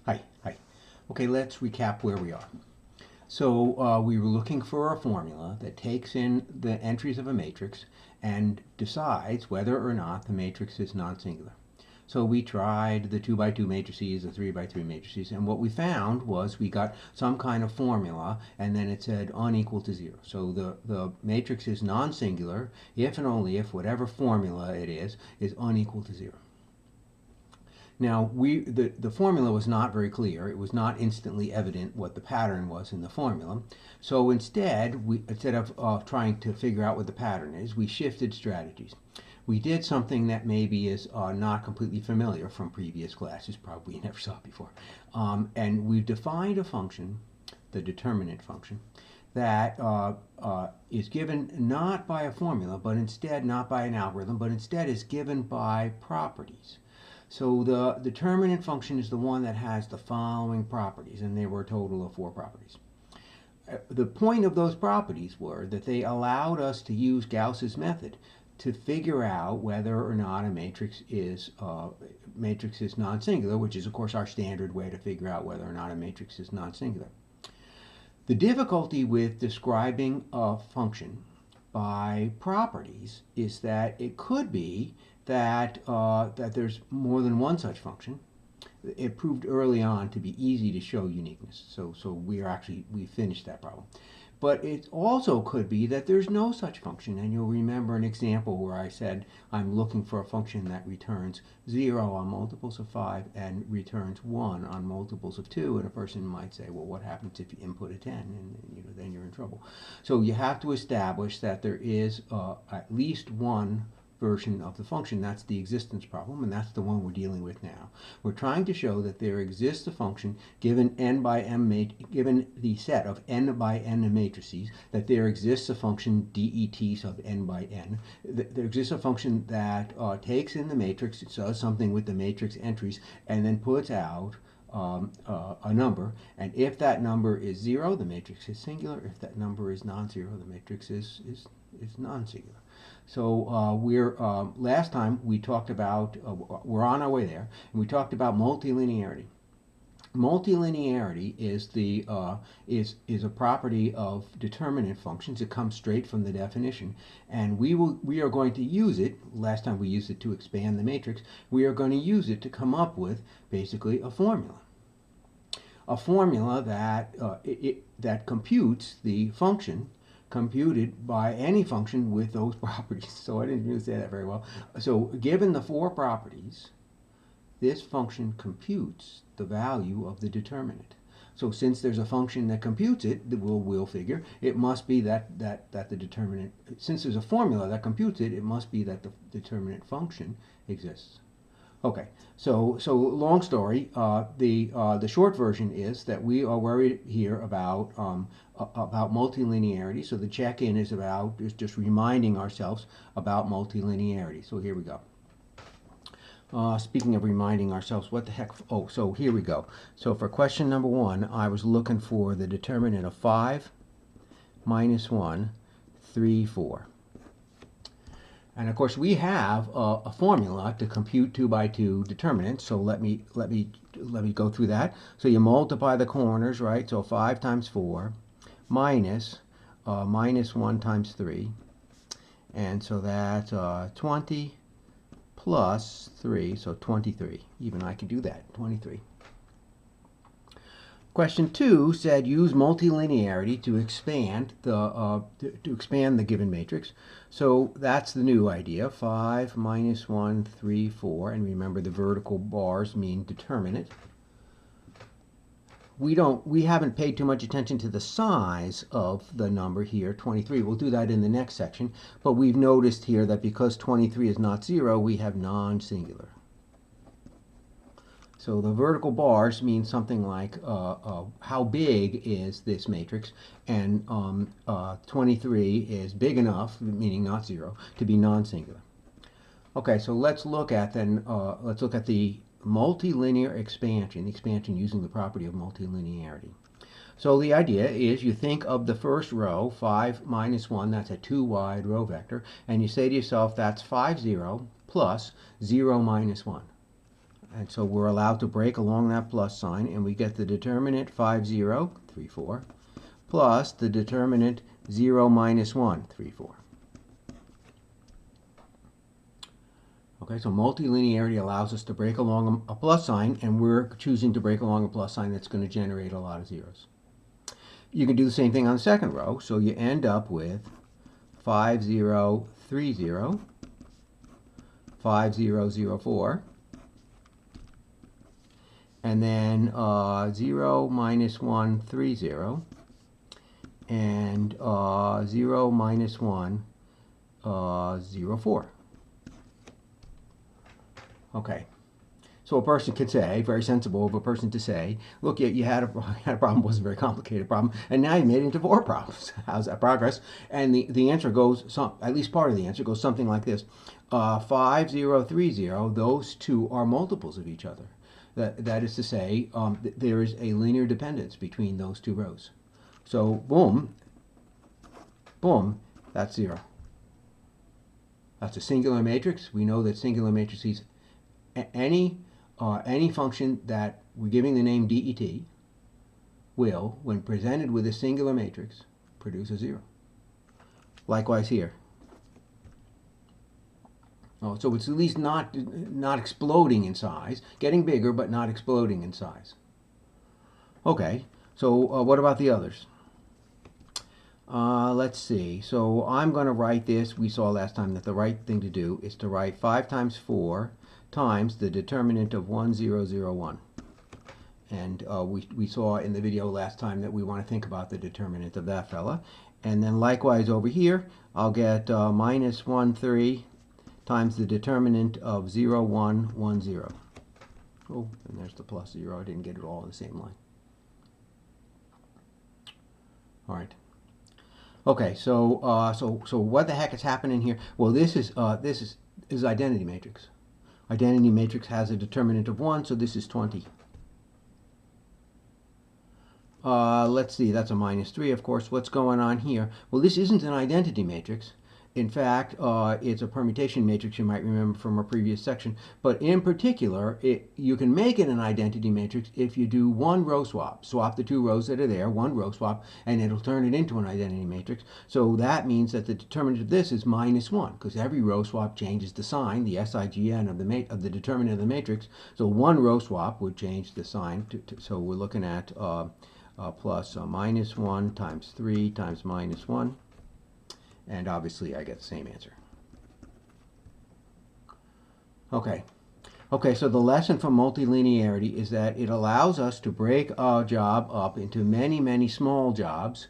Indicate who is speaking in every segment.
Speaker 1: Hi, hi. Okay, let's recap where we are. So we were looking for a formula that takes in the entries of a matrix and decides whether or not the matrix is non-singular. So we tried the 2 by 2 matrices, the 3 by 3 matrices, and what we found was we got some kind of formula, and then it said unequal to 0. So the matrix is non-singular if and only if whatever formula it is unequal to 0. Now, the formula was not very clear. It was not instantly evident what the pattern was in the formula. So instead of trying to figure out what the pattern is, we shifted strategies. We did something that maybe is not completely familiar from previous classes, probably you never saw it before. And we've defined a function, the determinant function, that is given not by a formula, but instead not by an algorithm, but instead is given by properties. So the determinant function is the one that has the following properties, and there were a total of 4 properties. The point of those properties were that they allowed us to use Gauss's method to figure out whether or not a matrix is non-singular, which is of course our standard way to figure out whether or not a matrix is non-singular. The difficulty with describing a function by properties is that it could be that there's more than one such function. It proved early on to be easy to show uniqueness, so we finished that problem. But it also could be that there's no such function, and you'll remember an example where I said I'm looking for a function that returns 0 on multiples of 5 and returns 1 on multiples of 2, and a person might say, well, what happens if you input a 10, and then you're in trouble. So you have to establish that there is at least one version of the function. That's the existence problem, and that's the one we're dealing with now. We're trying to show that there exists a function given n by m given the set of n by n matrices, that there exists a function det of n by n. There exists a function that takes in the matrix, it does something with the matrix entries, and then puts out a number, and if that number is 0, the matrix is singular. If that number is non-zero, the matrix is non-singular. So last time we talked about, we're on our way there, and we talked about multilinearity. Multilinearity is a property of determinant functions. It comes straight from the definition, and we are going to use it. Last time we used it to expand the matrix. We are going to use it to come up with basically a formula. A formula that computes the function computed by any function with those properties. So I didn't really say that very well. So given the 4 properties, this function computes the value of the determinant. So since there's a function that computes it, we'll figure it must be that the determinant, since there's a formula that computes it, it must be that the determinant function exists. Okay, so long story. The short version is that we are worried here about multilinearity. So the check-in is just reminding ourselves about multilinearity. So here we go. Speaking of reminding ourselves, what the heck? Oh, so here we go. So for question number 1, I was looking for the determinant of 5 minus 1, 3, 4. And of course we have a formula to compute 2 by 2 determinants. So let me go through that. So you multiply the corners, right? So 5 times 4 minus 1 times 3, and so that's 20 plus 3, so 23. Even I can do that, 23. Question 2 said use multilinearity to expand the given matrix. So that's the new idea. 5 minus 1, 3, 4, and remember the vertical bars mean determinant. We haven't paid too much attention to the size of the number here, 23. We'll do that in the next section, but we've noticed here that because 23 is not 0, we have non-singular. So the vertical bars mean something like how big is this matrix, and 23 is big enough, meaning not 0, to be non-singular. Okay, so let's look at the multilinear expansion, the expansion using the property of multilinearity. So the idea is you think of the first row, 5 minus 1, that's a 2 wide row vector, and you say to yourself that's 5, 0 plus 0 minus 1. And so we're allowed to break along that plus sign, and we get the determinant 5, 0, 3, 4, plus the determinant 0, minus 1, 3, 4. Okay, so multilinearity allows us to break along a plus sign, and we're choosing to break along a plus sign that's going to generate a lot of zeros. You can do the same thing on the second row, so you end up with 5, 0, 3, 0, 5, 0, 0, 4, and then 0, minus 1, 3, 0, and 0, minus 1, 0, 4. Okay, so a person could say, very sensible of a person to say, look, you had a problem, wasn't a very complicated problem, and now you made it into 4 problems. How's that progress? And the answer goes, at least part of the answer goes something like this. 5, 0, 3, 0, those two are multiples of each other. That is to say, there is a linear dependence between those two rows. So, boom, boom, that's 0. That's a singular matrix. We know that singular matrices, any function that we're giving the name det will, when presented with a singular matrix, produce a 0. Likewise here. Oh, so it's at least not exploding in size, getting bigger but not exploding in size. Okay, so what about the others? Let's see. So I'm going to write this. We saw last time that the right thing to do is to write 5 times 4 times the determinant of 1, 0, 0, 1. And we saw in the video last time that we want to think about the determinant of that fella. And then likewise over here, I'll get minus 1, 3 times the determinant of 0, 1, 1, 0. Oh, and there's the plus 0. I didn't get it all in the same line. All right. Okay, so so what the heck is happening here? Well, this is identity matrix. Identity matrix has a determinant of 1, so this is 20. Let's see, that's a minus 3, of course. What's going on here? Well, this isn't an identity matrix. In fact, it's a permutation matrix, you might remember from a previous section. But in particular, you can make it an identity matrix if you do one row swap. Swap the two rows that are there, one row swap, and it'll turn it into an identity matrix. So that means that the determinant of this is minus 1, because every row swap changes the sign, the SIGN of the determinant of the matrix. So one row swap would change the sign. So we're looking at plus minus 1 times 3 times minus 1. And obviously I get the same answer. Okay, so the lesson from multilinearity is that it allows us to break a job up into many, many small jobs,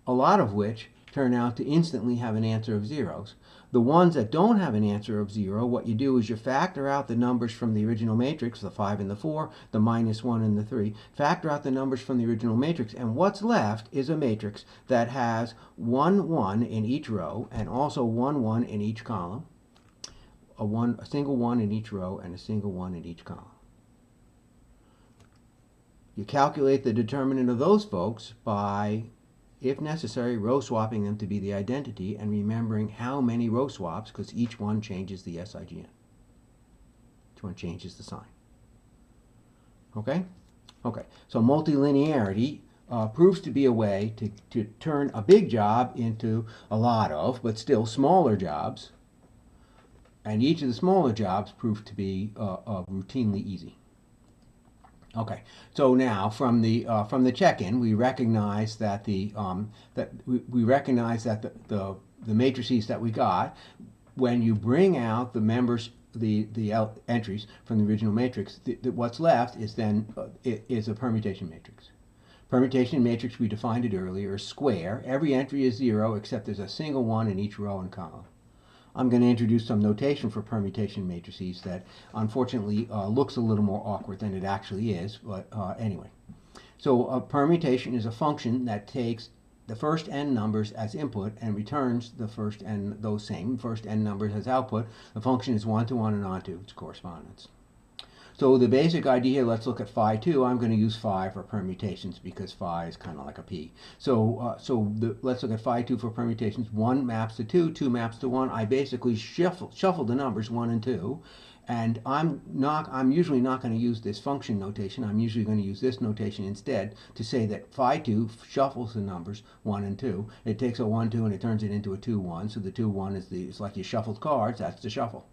Speaker 1: a lot of which turn out to instantly have an answer of zeros. The ones that don't have an answer of 0, what you do is you factor out the numbers from the original matrix, the 5 and the 4, the minus 1 and the 3. Factor out the numbers from the original matrix, and what's left is a matrix that has 1, 1 in each row, and also 1, 1 in each column, a single 1 in each row, and a single 1 in each column. You calculate the determinant of those folks by, if necessary, row swapping them to be the identity and remembering how many row swaps, because each one changes the SIGN. Each one changes the sign. Okay? Okay, so multilinearity proves to be a way to turn a big job into a lot of, but still smaller jobs. And each of the smaller jobs prove to be routinely easy. Okay, so now from the check-in, we recognize that the matrices that we got, when you bring out the members, the entries from the original matrix, what's left is then is a permutation matrix. Permutation matrix, we defined it earlier, is square. Every entry is 0 except there's a single 1 in each row and column. I'm going to introduce some notation for permutation matrices that unfortunately looks a little more awkward than it actually is, but anyway. So a permutation is a function that takes the first n numbers as input and returns the first n, those same first n numbers as output. The function is 1 to 1 and on to its correspondence. So the basic idea here, let's look at phi2. I'm going to use phi for permutations because phi is kind of like a p. So let's look at phi2 for permutations. 1 maps to 2, 2 maps to 1. I basically shuffle the numbers 1 and 2, And I'm usually not going to use this function notation. I'm usually going to use this notation instead to say that phi2 shuffles the numbers 1 and 2. It takes a 1, 2 and it turns it into a 2, 1. So the 2, 1 is like you shuffled cards. That's the shuffle.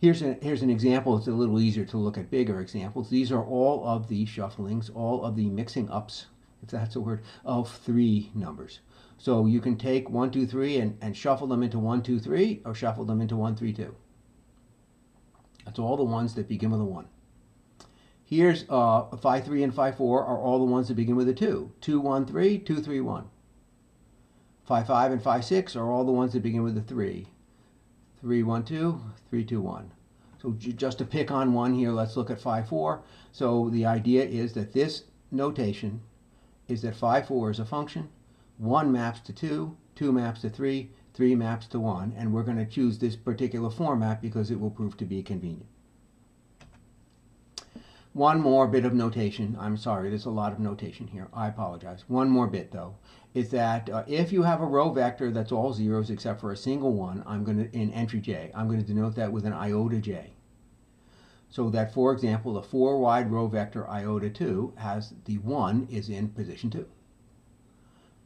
Speaker 1: Here's an example. It's a little easier to look at bigger examples. These are all of the shufflings, all of the mixing ups, if that's a word, of 3 numbers. So you can take 1, 2, 3 and shuffle them into 1, 2, 3 or shuffle them into 1, 3, 2. That's all the ones that begin with a 1. Here's phi 3 and phi 4 are all the ones that begin with a 2. 2, 1, 3, 2, 3, 1. Phi 5 and phi 6 are all the ones that begin with a 3. 3, 1, 2, 3, 2, 1. So just to pick on one here, let's look at phi 4. So the idea is that this notation is that phi 4 is a function. 1 maps to 2, 2 maps to 3, 3 maps to 1, and we're going to choose this particular format because it will prove to be convenient. One more bit of notation. I'm sorry, there's a lot of notation here. I apologize. One more bit, though, is that if you have a row vector that's all zeros except for a single one, I'm going to, in entry j, I'm going to denote that with an iota j. So that, for example, the 4 wide row vector iota 2 has the 1 is in position 2.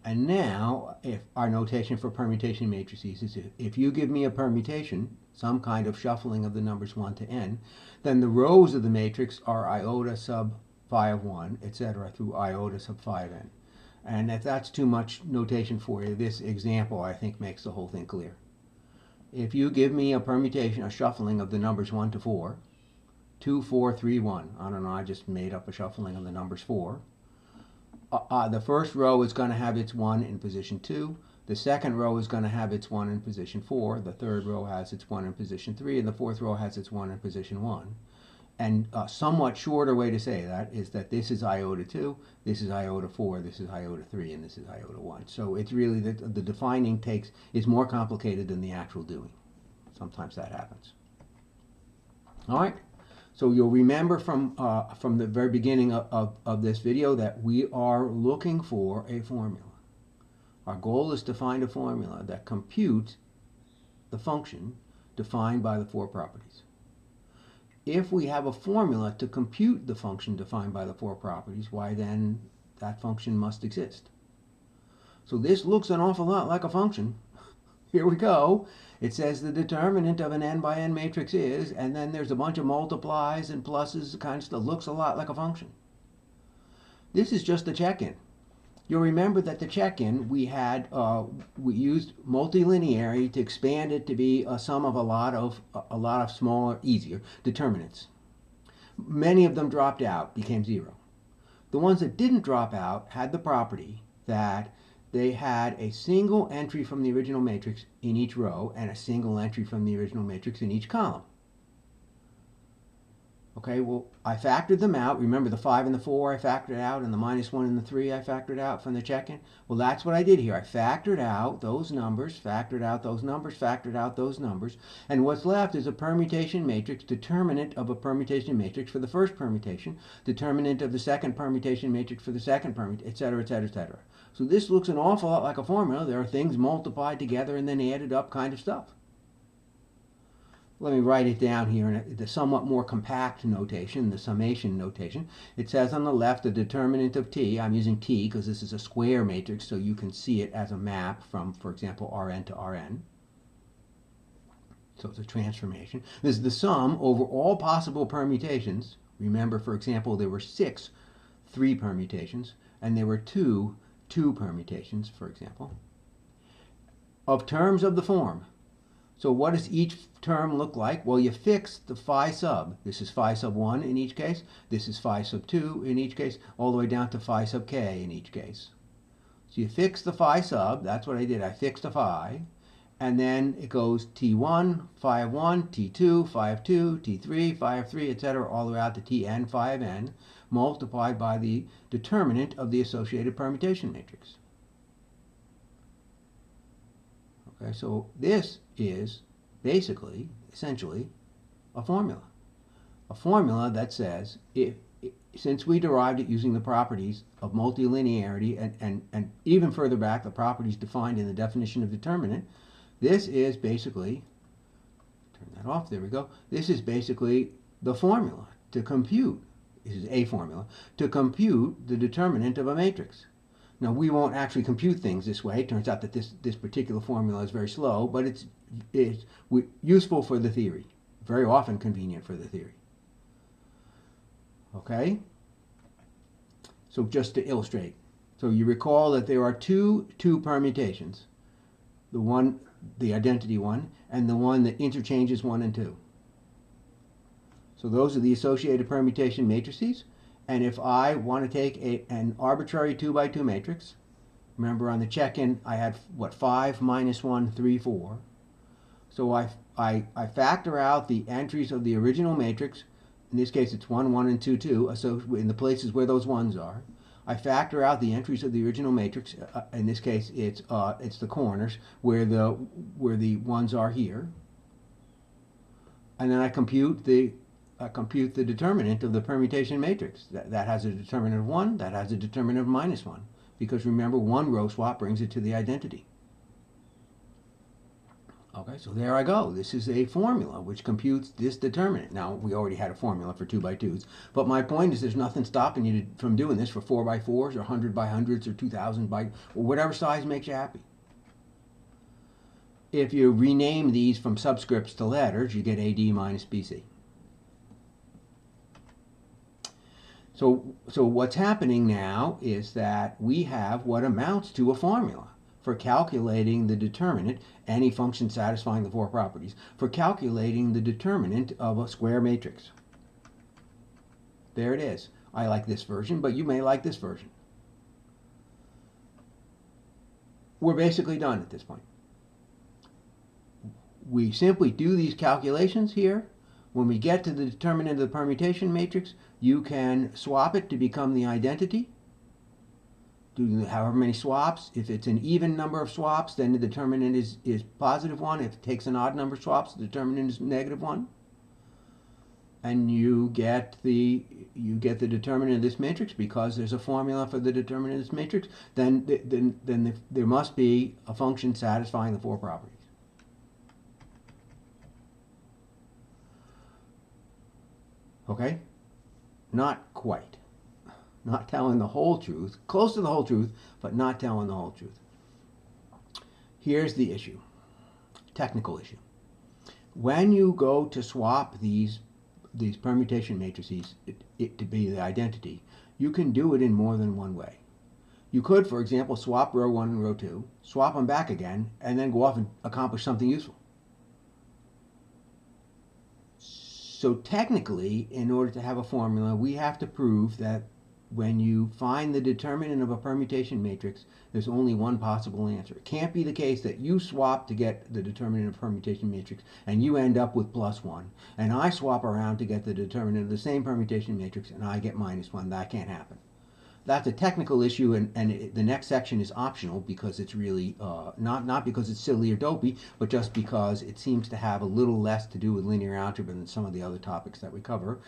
Speaker 1: And now, if our notation for permutation matrices is if you give me a permutation, some kind of shuffling of the numbers 1 to n, then the rows of the matrix are iota sub phi of 1, etc., through iota sub phi of n. And if that's too much notation for you, this example, I think, makes the whole thing clear. If you give me a permutation, a shuffling of the numbers 1 to 4, 2, 4, 3, 1. I don't know, I just made up a shuffling of the numbers 4. The first row is going to have its 1 in position 2. The second row is going to have its 1 in position 4. The third row has its 1 in position 3. And the fourth row has its 1 in position 1. And a somewhat shorter way to say that is that this is iota 2, this is iota 4, this is iota 3, and this is iota 1. So it's really the defining is more complicated than the actual doing. Sometimes that happens. All right. So you'll remember from the very beginning of this video that we are looking for a formula. Our goal is to find a formula that computes the function defined by the 4 properties. If we have a formula to compute the function defined by the 4 properties, why then that function must exist. So this looks an awful lot like a function. Here we go. It says the determinant of an n by n matrix is, and then there's a bunch of multiplies and pluses, the kind of stuff. Looks a lot like a function. This is just the check-in. You'll remember that the check-in we used multilinearity to expand it to be a sum of a lot of smaller, easier determinants. Many of them dropped out, became 0. The ones that didn't drop out had the property that they had a single entry from the original matrix in each row and a single entry from the original matrix in each column. Okay, well, I factored them out. Remember the 5 and the 4 I factored out, and the -1 and the 3 I factored out from the check-in? Well, that's what I did here. I factored out those numbers, factored out those numbers, factored out those numbers, and what's left is a permutation matrix, determinant of a permutation matrix for the first permutation, determinant of the second permutation matrix for the second permutation, etc., etc., etc. So this looks an awful lot like a formula. There are things multiplied together and then added up kind of stuff. Let me write it down here in the somewhat more compact notation, the summation notation. It says on the left the determinant of t. I'm using t because this is a square matrix, so you can see it as a map from, for example, Rn to Rn. So it's a transformation. This is the sum over all possible permutations. Remember, for example, there were 6 3 permutations, and there were 2 permutations, for example, of terms of the form. So what does each term look like? Well, you fix the phi sub. This is phi sub 1 in each case. This is phi sub 2 in each case, all the way down to phi sub k in each case. So you fix the phi sub. That's what I did. I fixed a phi. And then it goes t1, phi of 1, t2, phi of 2, t3, phi of 3, etc., all the way out to tn, phi of n, multiplied by the determinant of the associated permutation matrix. Okay, so this is basically, essentially, a formula. A formula that says, since we derived it using the properties of multilinearity and even further back, the properties defined in the definition of determinant, this is basically turn that off, there we go. This is basically the formula to compute, this is a formula, to compute the determinant of a matrix. Now, we won't actually compute things this way. It turns out that this particular formula is very slow, but it's useful for the theory. Very often convenient for the theory. Okay? So just to illustrate. So you recall that there are two permutations. The identity one, and the one that interchanges 1 and 2. So those are the associated permutation matrices. And if I want to take an arbitrary 2 by 2 matrix, remember on the check-in I had, what, 5, -1, 3, 4. So I factor out the entries of the original matrix. In this case it's 1, 1, and 2, 2, so in the places where those 1s are. I factor out the entries of the original matrix. In this case it's the corners where the 1s are here. And then I compute the determinant of the permutation matrix. That has a determinant of 1, that has a determinant of -1. Because remember, one row swap brings it to the identity. Okay, so there I go. This is a formula which computes this determinant. Now, we already had a formula for 2 by 2s, but my point is there's nothing stopping you from doing this for 4 by 4s or 100 by 100s or 2000 by, or whatever size makes you happy. If you rename these from subscripts to letters, you get AD minus BC. So what's happening now is that we have what amounts to a formula for calculating the determinant, any function satisfying the 4 properties, for calculating the determinant of a square matrix. There it is. I like this version, but you may like this version. We're basically done at this point. We simply do these calculations here. When we get to the determinant of the permutation matrix, you can swap it to become the identity. Do however many swaps. If it's an even number of swaps, then the determinant is +1. If it takes an odd number of swaps, the determinant is -1. And you get the determinant of this matrix because there's a formula for the determinant of this matrix. Then there must be a function satisfying the 4 properties. Okay? Not quite. Not telling the whole truth. Close to the whole truth, but not telling the whole truth. Here's the issue. Technical issue. When you go to swap these permutation matrices to be the identity, you can do it in more than one way. You could, for example, swap row 1 and row 2, swap them back again, and then go off and accomplish something useful. So technically, in order to have a formula, we have to prove that when you find the determinant of a permutation matrix, there's only one possible answer. It can't be the case that you swap to get the determinant of a permutation matrix and you end up with +1, and I swap around to get the determinant of the same permutation matrix and I get -1. That can't happen. That's a technical issue, and the next section is optional because it's really not because it's silly or dopey, but just because it seems to have a little less to do with linear algebra than some of the other topics that we cover.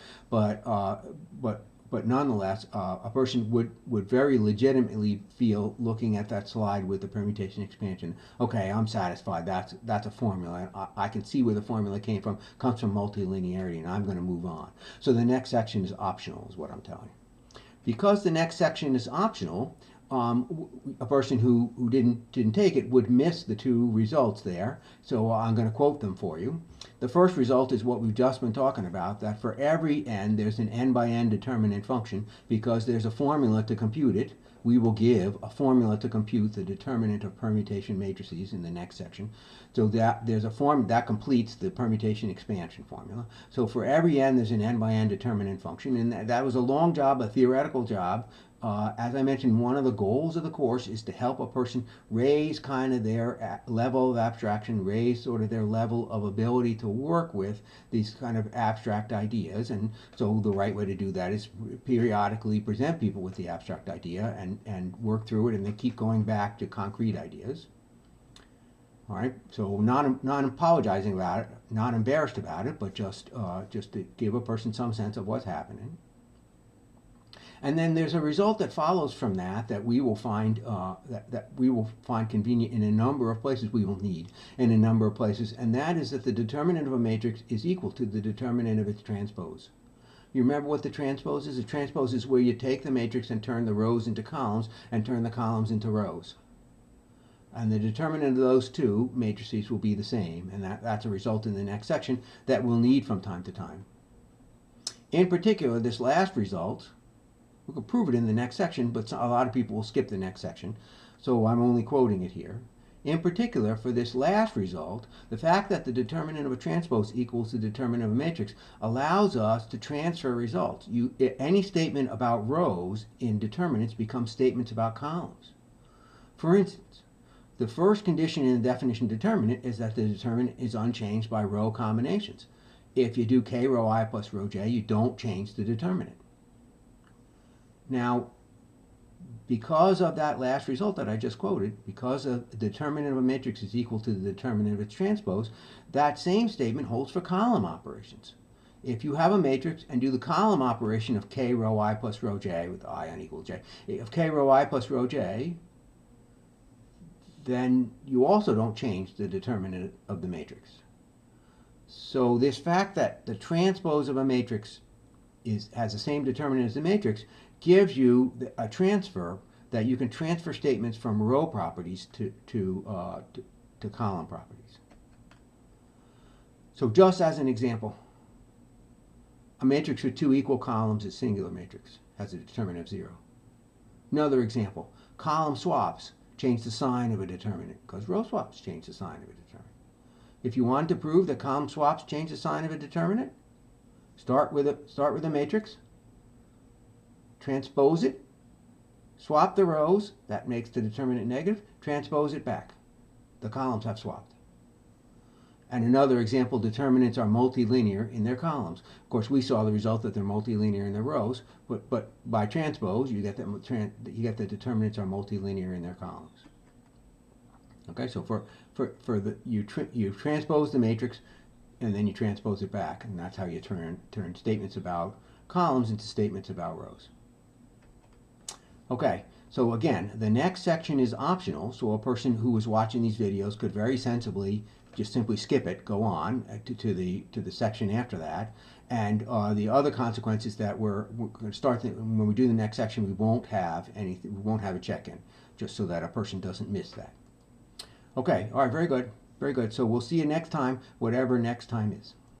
Speaker 1: But nonetheless, a person would very legitimately feel, looking at that slide with the permutation expansion, okay, I'm satisfied. That's a formula. I can see where the formula came from. Comes from multilinearity, and I'm going to move on. So the next section is optional, is what I'm telling you. Because the next section is optional, a person who didn't take it would miss the 2 results there. So I'm going to quote them for you. The first result is what we've just been talking about, that for every n, there's an n by n determinant function. Because there's a formula to compute it, we will give a formula to compute the determinant of permutation matrices in the next section. So that there's a form that completes the permutation expansion formula. So for every n, there's an n by n determinant function, and that was a long job, a theoretical job. As I mentioned, one of the goals of the course is to help a person raise kind of their level of abstraction, raise sort of their level of ability to work with these kind of abstract ideas. And so the right way to do that is periodically present people with the abstract idea and work through it, and then keep going back to concrete ideas. All right, so not apologizing about it, not embarrassed about it, but just to give a person some sense of what's happening. And then there's a result that follows from that that we will find that we will find convenient in a number of places. We will need in a number of places, and that is that the determinant of a matrix is equal to the determinant of its transpose. You remember what the transpose is? The transpose is where you take the matrix and turn the rows into columns and turn the columns into rows. And the determinant of those two matrices will be the same, and that's a result in the next section that we'll need from time to time. In particular, this last result, we can prove it in the next section, but a lot of people will skip the next section, so I'm only quoting it here. In particular, for this last result, the fact that the determinant of a transpose equals the determinant of a matrix allows us to transfer results. Any statement about rows in determinants becomes statements about columns. For instance, the first condition in the definition determinant is that the determinant is unchanged by row combinations. If you do k row I plus row j, you don't change the determinant. Now, because of that last result that I just quoted, because the determinant of a matrix is equal to the determinant of its transpose, that same statement holds for column operations. If you have a matrix and do the column operation of k row I plus row j with I unequal j, of k row I plus row j, then you also don't change the determinant of the matrix. So this fact that the transpose of a matrix has the same determinant as the matrix gives you a transfer that you can transfer statements from row properties to column properties. So just as an example, a matrix with two equal columns is singular matrix, has a determinant of 0. Another example, column swaps change the sign of a determinant because row swaps change the sign of a determinant. If you want to prove that column swaps change the sign of a determinant, start with a matrix, transpose it, swap the rows, that makes the determinant negative, transpose it back. The columns have swapped. And another example, determinants are multilinear in their columns. Of course, we saw the result that they're multilinear in their rows, but by transpose, you get the determinants are multilinear in their columns. Okay, so you transpose the matrix, and then you transpose it back, and that's how you turn statements about columns into statements about rows. Okay, so again, the next section is optional, so a person who was watching these videos could very sensibly just simply skip it, go on to the section after that, and the other consequence is that we're going to start when we do the next section, we won't have anything, we won't have a check-in, just so that a person doesn't miss that. Okay, all right, very good, very good. So we'll see you next time, whatever next time is.